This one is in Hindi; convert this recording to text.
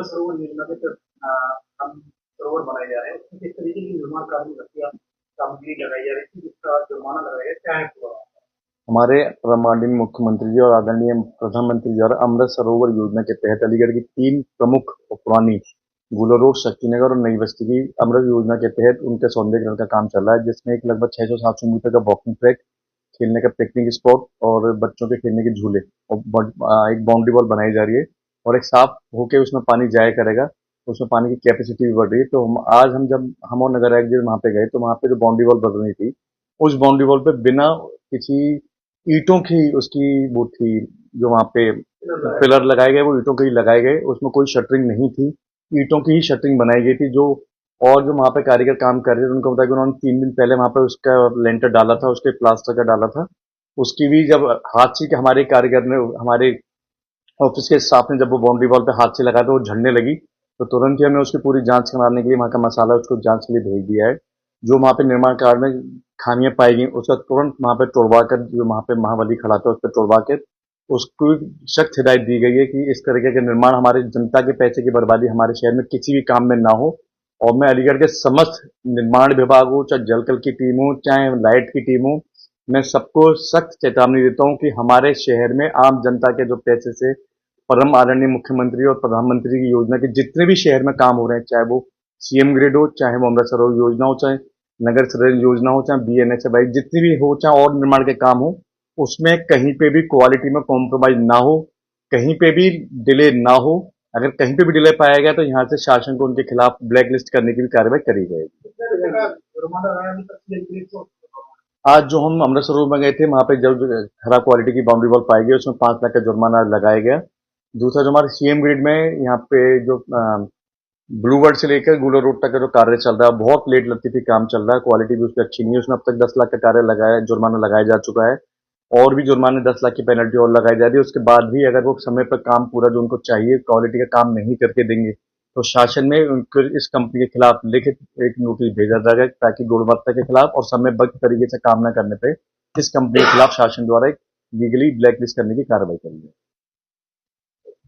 अमृत सरोवर योजना के तहत हम सरोवर बनाए जा रहे हैं, उसमें किस तरीके की निर्माण कार्य में घटिया सामग्री लगाई जा रही थी, जिसका जुर्माना लगाया गया, क्या है पूरा? हमारे माननीय मुख्यमंत्री जी और आदरणीय प्रधानमंत्री द्वारा अमृत सरोवर योजना के तहत अलीगढ़ की 3 प्रमुख और पुरानी गुलो रोड, शक्तिनगर और नई बस्ती की अमृत योजना के तहत उनके सौंदर्यीकरण का काम चल रहा है, जिसमें एक लगभग 600-700 मीटर का वॉकिंग ट्रैक, खेलने का पिकनिक स्पॉट और बच्चों के खेलने के झूले और एक बाउंड्री वॉल बनाई जा रही है और एक साफ होके उसमें पानी जाया करेगा। उसमें पानी की कैपेसिटी भी बढ़ रही है। तो आज जब हम और नगर आयुक्त जी वहाँ पे गए तो वहाँ पे जो बाउंड्री वॉल बन रही थी, उस बाउंड्री वॉल पे बिना किसी ईंटों की उसकी वो थी, जो वहाँ पे पिलर लगाए गए वो ईंटों के ही लगाए गए, उसमें कोई शटरिंग नहीं थी, ईंटों की ही शटरिंग बनाई गई थी। जो और जो वहाँ पे कारीगर काम कर रहे थे उनको बताया कि उन्होंने 3 दिन पहले वहाँ पे उसका लेंटर डाला था, उसके प्लास्टर का डाला था। उसकी भी जब हाथ से हमारे कारीगर ने, हमारे ऑफिस के स्टाफ ने जब वो बाउंड्री वॉल पे हाथ से लगाया तो वो झड़ने लगी, तो तुरंत ही हमने उसकी पूरी जांच कराने के लिए वहाँ का मसाला उसको जांच के लिए भेज दिया है। जो वहाँ पे निर्माण कार्य में खामियां पाई गई उसका तुरंत वहाँ पे तोड़वा कर, जो वहाँ पे महाबली खड़ा था उस पर तोड़वा कर उसको सख्त हिदायत दी गई है कि इस तरीके के निर्माण, हमारे जनता के पैसे की बर्बादी हमारे शहर में किसी भी काम में ना हो। और मैं अलीगढ़ के समस्त निर्माण विभाग हो, चाहे जलकल की टीम हो, चाहे लाइट की टीम हो, मैं सबको सख्त चेतावनी देता हूँ कि हमारे शहर में आम जनता के जो पैसे से परम आदरणीय मुख्यमंत्री और प्रधानमंत्री की योजना के जितने भी शहर में काम हो रहे हैं, चाहे वो सीएम ग्रिड हो, चाहे वो अमृत सरोवर योजना हो, चाहे नगर सरोवर योजना हो, चाहे बीएनएचएआई जितनी भी हो, चाहे और निर्माण के काम हो, उसमें कहीं पे भी क्वालिटी में कॉम्प्रोमाइज ना हो, कहीं पे भी डिले ना हो। अगर कहीं पे भी डिले पाया गया तो यहाँ से शासन को उनके खिलाफ ब्लैक लिस्ट करने की भी कार्रवाई करी जाएगी। जुर्माना लगाया अभी तक के लिए आज जो हम अमृत सरोवर में गए थे वहाँ पे जब खराब क्वालिटी की बाउंड्री वॉल पाई गई उसमें 5 लाख का जुर्माना लगाया गया। दूसरा जो हमारे सीएम ग्रिड में यहाँ पे जो ब्लू वर्ड से लेकर गुलो रोड तक का जो कार्य चल रहा है, बहुत लेट लतीफी काम चल रहा है, क्वालिटी भी उसकी अच्छी नहीं है। उसमें अब तक 10 लाख का कार्य लगाया, जुर्माना लगाया जा चुका है और भी जुर्माने 10 लाख की पेनल्टी और लगाई जा रही है। उसके बाद भी अगर वो समय पर काम पूरा जो उनको चाहिए क्वालिटी का काम नहीं करके देंगे तो शासन में उनको इस कंपनी के खिलाफ लिखित एक नोटिस भेजा जाएगा ताकि गुणवत्ता के खिलाफ और समयबद्ध तरीके से काम न करने पे इस कंपनी के खिलाफ शासन द्वारा एक लीगली ब्लैकलिस्ट करने की कार्रवाई करेंगे।